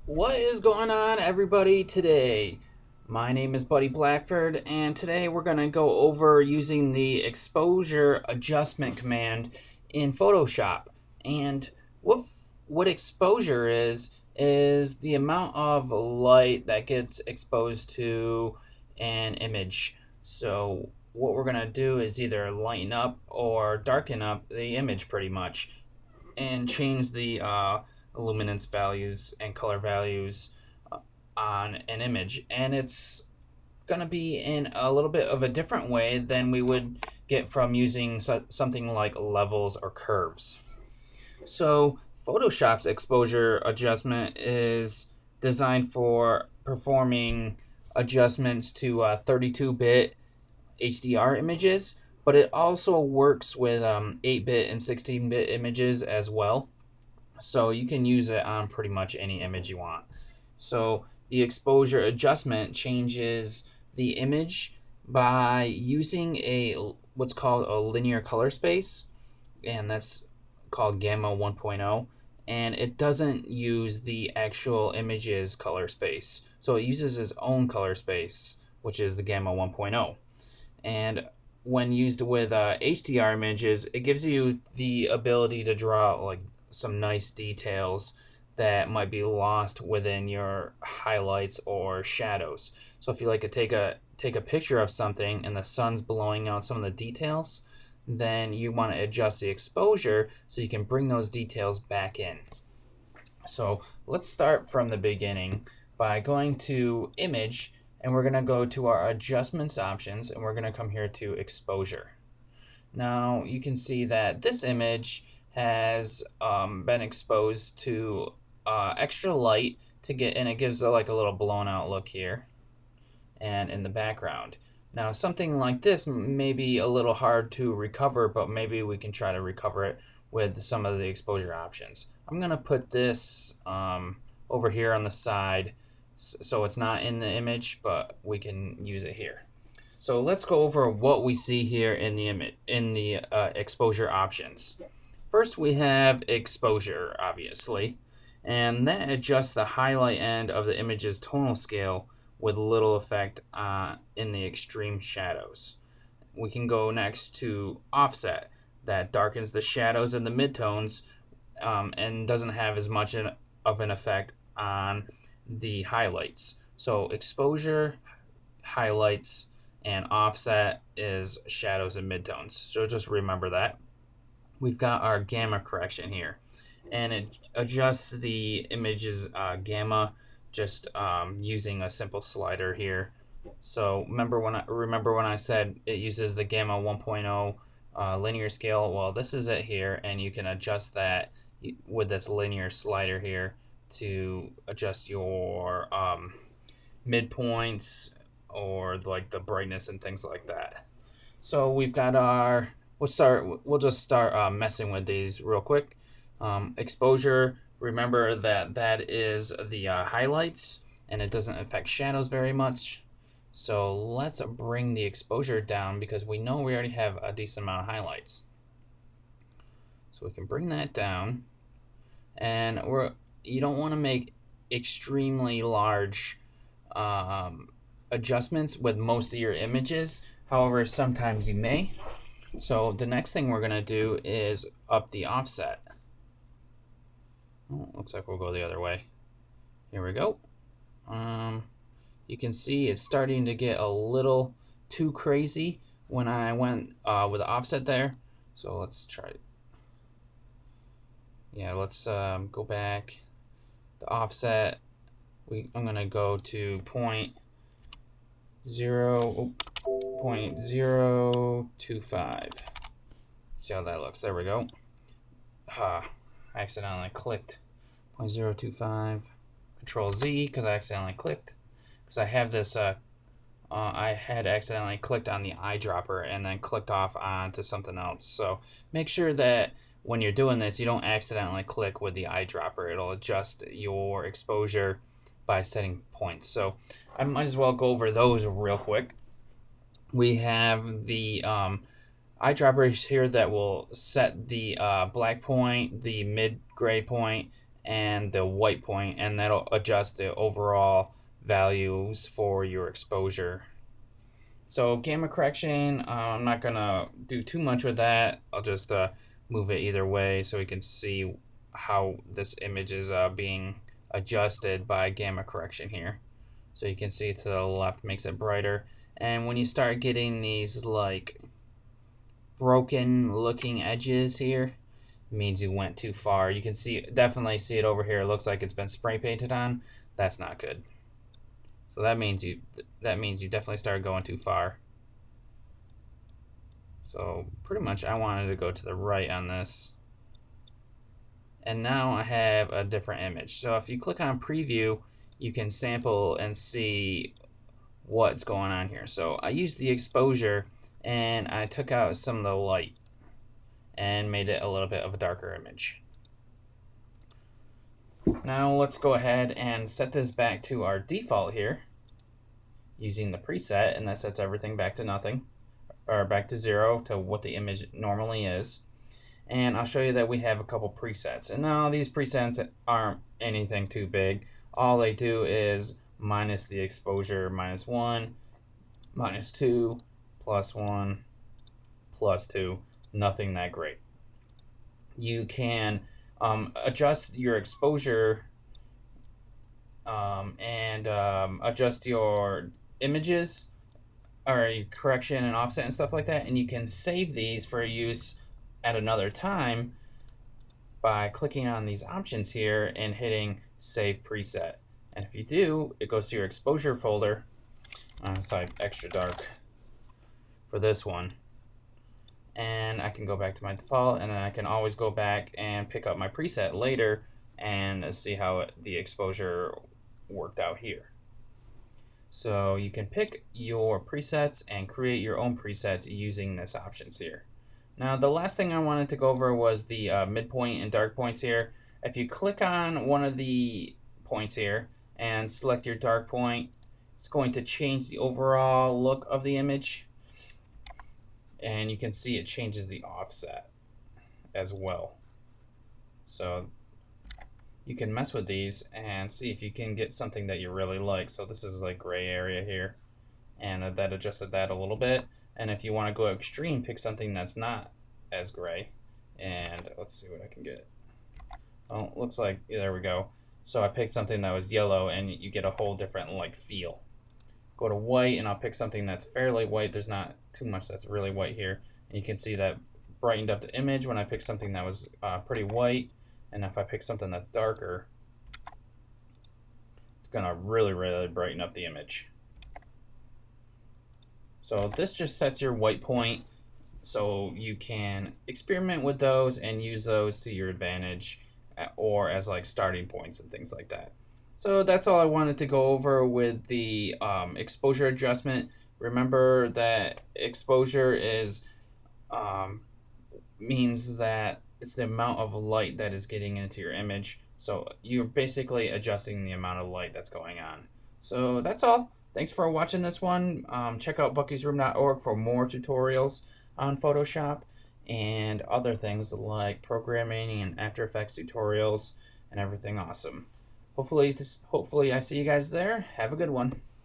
What is going on, everybody, today? My name is Buddy Blackford, and today we're going to go over using the exposure adjustment command in Photoshop. And what exposure is the amount of light that gets exposed to an image. So what we're going to do is either lighten up or darken up the image pretty much and change the luminance values and color values on an image. And it's going to be in a little bit of a different way than we would get from using something like levels or curves. So Photoshop's exposure adjustment is designed for performing adjustments to 32-bit HDR images, but it also works with 8-bit and 16-bit images as well. So you can use it on pretty much any image you want. So the exposure adjustment changes the image by using a what's called a linear color space, and that's called gamma 1.0, and it doesn't use the actual image's color space. So it uses its own color space, which is the gamma 1.0. And when used with HDR images, it gives you the ability to draw like some nice details that might be lost within your highlights or shadows. So if you like to take a picture of something and the sun's blowing out some of the details, then you want to adjust the exposure so you can bring those details back in. So let's start from the beginning by going to image, and we're going to go to our adjustments options, and we're going to come here to exposure. Now you can see that this image has been exposed to extra light to get, and it gives like a little blown out look here and in the background. Now something like this may be a little hard to recover, but maybe we can try to recover it with some of the exposure options. I'm gonna put this over here on the side so it's not in the image, but we can use it here. So let's go over what we see here in the image in the exposure options. First, we have exposure, obviously, and that adjusts the highlight end of the image's tonal scale with little effect in the extreme shadows. We can go next to offset, that darkens the shadows and the midtones and doesn't have as much of an effect on the highlights. So exposure, highlights, and offset is shadows and midtones. So just remember that. We've got our gamma correction here, and it adjusts the image's gamma just using a simple slider here. So remember when I said it uses the gamma 1.0 linear scale? Well, this is it here, and you can adjust that with this linear slider here to adjust your midpoints or like the brightness and things like that. So we've got our we'll just start messing with these real quick. Exposure, remember that is the highlights, and it doesn't affect shadows very much. So let's bring the exposure down because we know we already have a decent amount of highlights. So we can bring that down, and you don't want to make extremely large adjustments with most of your images. However, sometimes you may. So the next thing we're going to do is up the offset. Oh, looks like we'll go the other way. Here we go. You can see it's starting to get a little too crazy when I went with the offset there. So let's try it. Yeah, let's go back. The offset, I'm going to go to point 0.025. See how that looks. There we go. I accidentally clicked 0.025. Control Z because I accidentally clicked. Because I have this, I had accidentally clicked on the eyedropper and then clicked off onto something else. So make sure that when you're doing this, you don't accidentally click with the eyedropper. It'll adjust your exposure by setting points. So I might as well go over those real quick. We have the eyedroppers here that will set the black point, the mid-gray point, and the white point, and that'll adjust the overall values for your exposure. So gamma correction, I'm not gonna do too much with that. I'll just move it either way so we can see how this image is being adjusted by gamma correction here. So you can see to the left makes it brighter, and when you start getting these like broken looking edges here, means you went too far. You can definitely see it over here. It looks like it's been spray painted on. That's not good. So that means you definitely started going too far. So pretty much I wanted to go to the right on this. And now I have a different image. So if you click on preview, you can sample and see what's going on here. So I used the exposure and I took out some of the light and made it a little bit of a darker image. Now let's go ahead and set this back to our default here using the preset, and that sets everything back to nothing, or back to 0 to what the image normally is. And I'll show you that we have a couple presets. And now these presets aren't anything too big. All they do is minus the exposure -1, -2, +1, +2. Nothing that great. You can adjust your exposure and adjust your images or your correction and offset and stuff like that, and you can save these for use at another time by clicking on these options here and hitting save preset. And if you do, it goes to your exposure folder. It's like extra dark for this one, and I can go back to my default, and then I can always go back and pick up my preset later and see how the exposure worked out here. So you can pick your presets and create your own presets using this options here. Now the last thing I wanted to go over was the midpoint and dark points here. If you click on one of the points here and select your dark point, it's going to change the overall look of the image, and you can see it changes the offset as well. So you can mess with these and see if you can get something that you really like. So this is like gray area here, and that adjusted that a little bit. And if you want to go extreme, pick something that's not as gray. And let's see what I can get. Oh, looks like, yeah, there we go. So I picked something that was yellow, and you get a whole different like feel. Go to white, and I'll pick something that's fairly white. There's not too much that's really white here. And you can see that brightened up the image when I picked something that was pretty white. And if I pick something that's darker, it's gonna really brighten up the image. So this just sets your white point, so you can experiment with those and use those to your advantage, or as like starting points and things like that. So that's all I wanted to go over with the exposure adjustment. Remember that exposure is means that it's the amount of light that is getting into your image. So you're basically adjusting the amount of light that's going on. So that's all. Thanks for watching this one. Check out buckysroom.org for more tutorials on Photoshop and other things like programming and After Effects tutorials and everything awesome. Hopefully I see you guys there. Have a good one.